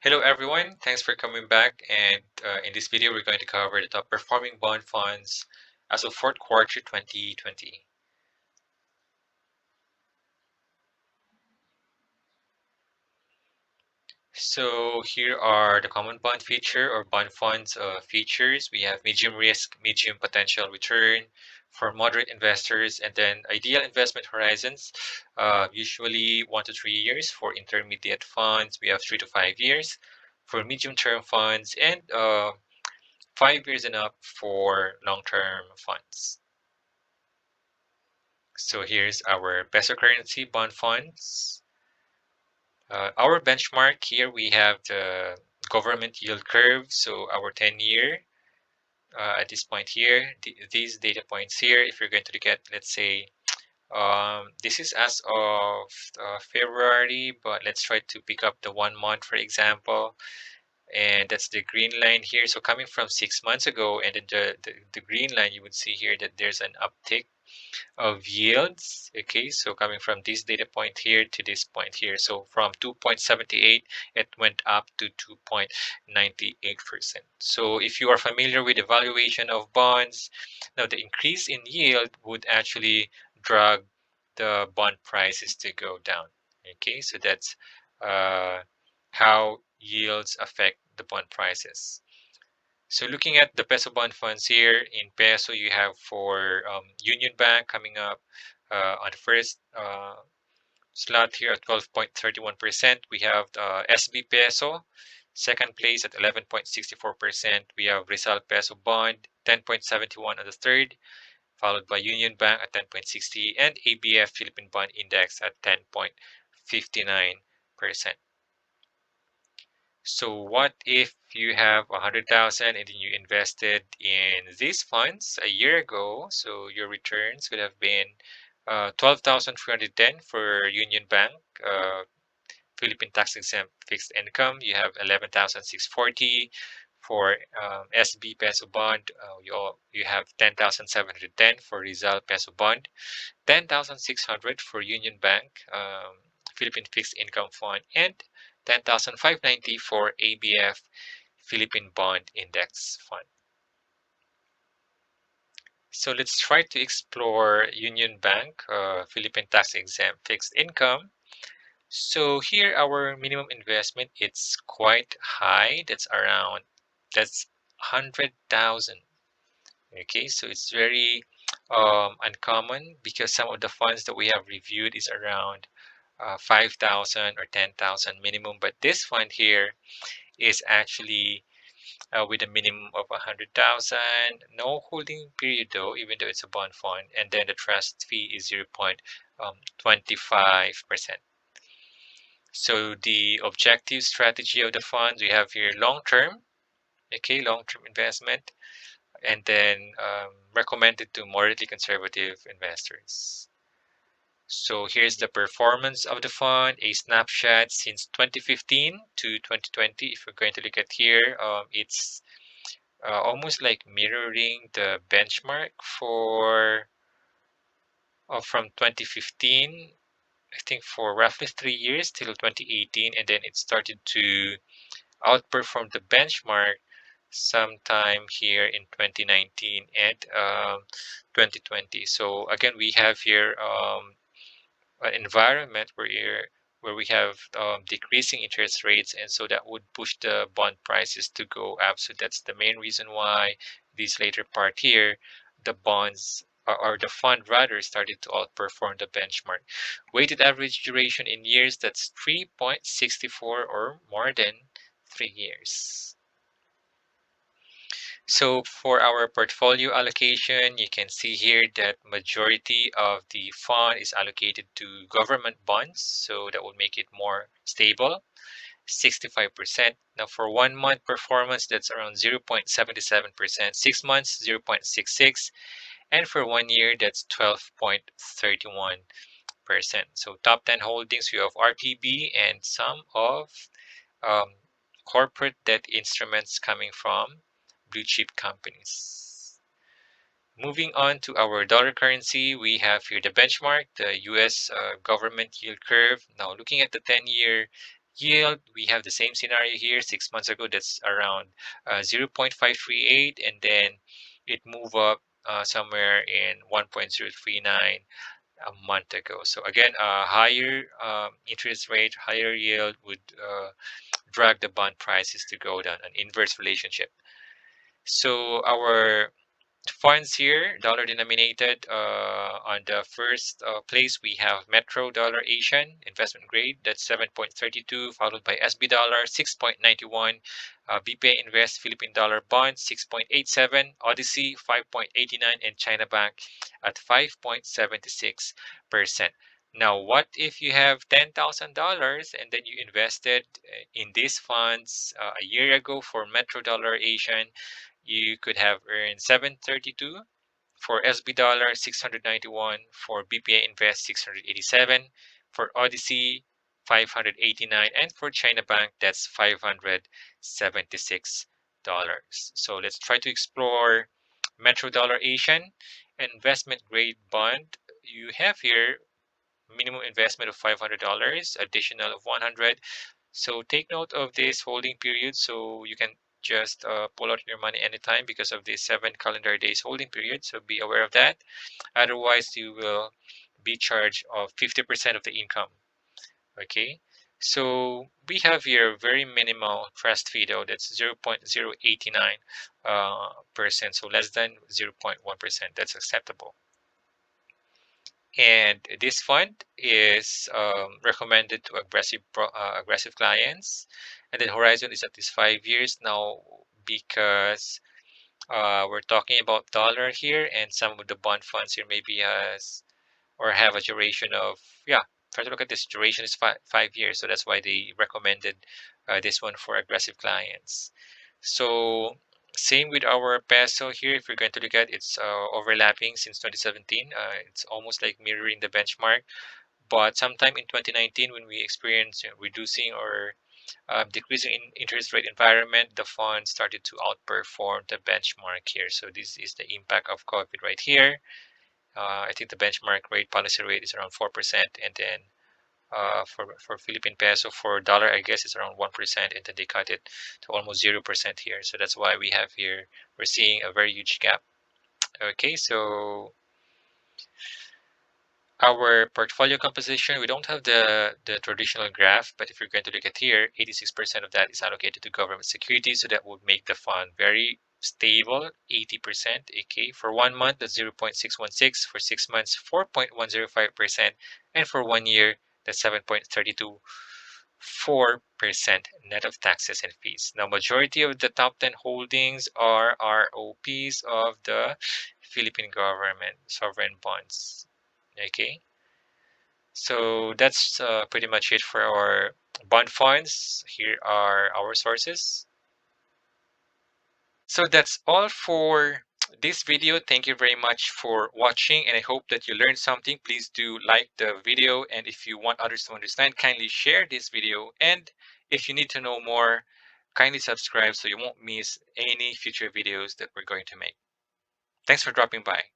Hello everyone, thanks for coming back, and in this video we're going to cover the top performing bond funds as of fourth quarter 2020. So here are the common bond feature or bond funds features. We have medium risk, medium potential return for moderate investors, and then ideal investment horizons, usually 1 to 3 years. For intermediate funds, we have 3 to 5 years. For medium term funds, and 5 years and up for long-term funds. So here's our peso currency bond funds. Our benchmark here, we have the government yield curve. So our 10-year at this point here, these data points here, if you're going to look at, let's say, this is as of February, but let's try to pick up the 1 month, for example. And that's the green line here. So coming from 6 months ago, and then the green line, you would see here that there's an uptick of yields. Okay, so coming from this data point here to this point here. So from 2.78, it went up to 2.98%. So if you are familiar with evaluation of bonds, now the increase in yield would actually drag the bond prices to go down. Okay, so that's how yields affect the bond prices. So looking at the peso bond funds here, in peso you have for Union Bank coming up on the first slot here at 12.31%. We have SB Peso, second place at 11.64%. We have Rizal Peso Bond, 10.71 on the third, followed by Union Bank at 10.60 and ABF Philippine Bond Index at 10.59%. So what if you have 100,000 and then you invested in these funds a year ago? So your returns would have been 12,310 for Union Bank, Philippine tax exempt fixed income. You have 11,640 for SB Peso Bond. You have 10,710 for Rizal Peso Bond, 10,600 for Union Bank, Philippine Fixed Income Fund, and 10,590 for ABF Philippine Bond Index Fund. So let's try to explore Union Bank, Philippine Tax Exempt Fixed Income. So here our minimum investment, it's quite high. That's 100,000. Okay, so it's very uncommon because some of the funds that we have reviewed is around 5,000 or 10,000 minimum, but this fund here is actually with a minimum of 100,000. No holding period though, even though it's a bond fund, and then the trust fee is 0.25%. So the objective strategy of the funds we have here long-term, okay, long-term investment, and then recommended to moderately conservative investors. So here's the performance of the fund, a snapshot since 2015 to 2020. If we're going to look at here, it's almost like mirroring the benchmark for from 2015, I think for roughly 3 years till 2018, and then it started to outperform the benchmark sometime here in 2019 and 2020. So again, we have here an environment where we have decreasing interest rates, and so that would push the bond prices to go up. So that's the main reason why this later part here, the bonds or the fund rather started to outperform the benchmark. Weighted average duration in years, that's 3.64 or more than 3 years. So for our portfolio allocation, you can see here that majority of the fund is allocated to government bonds, so that would make it more stable, 65%. Now for 1 month performance, that's around 0.77%, 6 months 0.66, and for 1 year, that's 12.31%. So top 10 holdings, we have RPB and some of corporate debt instruments coming from blue chip companies. Moving on to our dollar currency, we have here the benchmark, the US government yield curve. Now looking at the 10-year Yield, we have the same scenario here. 6 months ago, that's around 0.538, and then it moved up somewhere in 1.039 a month ago. So again, higher interest rate, higher yield would drag the bond prices to go down, an inverse relationship. So our funds here, dollar denominated. On the first place, we have Metro Dollar Asian investment grade. That's 7.32, followed by SB Dollar 6.91, BPI Invest Philippine Dollar Bond 6.87, Odyssey 5.89, and China Bank at 5.76%. Now, what if you have $10,000 and then you invested in these funds a year ago for Metro Dollar Asian? You could have earned 732 for SB Dollar, 691 for BPI Invest, 687 for Odyssey, 589, and for China Bank, that's $576. So let's try to explore Metro Dollar Asian investment grade bond. You have here minimum investment of $500, additional of 100. So take note of this holding period, so you can just pull out your money anytime because of the 7 calendar days holding period. So be aware of that. Otherwise, you will be charged of 50% of the income. Okay. So we have here very minimal trust fee though. That's 0.089 percent. So less than 0.1%. That's acceptable. And this fund is recommended to aggressive clients. And then horizon is at least 5 years now, because we're talking about dollar here, and some of the bond funds here maybe has or have a duration of, yeah, try to look at this duration is 5 years. So that's why they recommended this one for aggressive clients. So same with our peso here. If you're going to look at it's overlapping since 2017. It's almost like mirroring the benchmark. But sometime in 2019, when we experienced reducing or decreasing in interest rate environment, the fund started to outperform the benchmark here. So this is the impact of COVID right here. I think the benchmark rate, policy rate, is around 4%, and then for Philippine peso, for dollar, I guess it's around 1%, and then they cut it to almost 0% here. So that's why we have here, we're seeing a very huge gap. Okay, so our portfolio composition, we don't have the traditional graph, but if you're going to look at here, 86% of that is allocated to government securities, so that would make the fund very stable. 80%. Okay, for 1 month, that's 0.616, for 6 months 4.105%, and for 1 year, that's 7.324% net of taxes and fees. Now, majority of the top 10 holdings are ROPs of the Philippine government sovereign bonds. Okay, so that's pretty much it for our bond funds. Here are our sources. So that's all for this video. Thank you very much for watching, and I hope that you learned something. Please do like the video, and if you want others to understand, kindly share this video. And if you need to know more, kindly subscribe so you won't miss any future videos that we're going to make. Thanks for dropping by.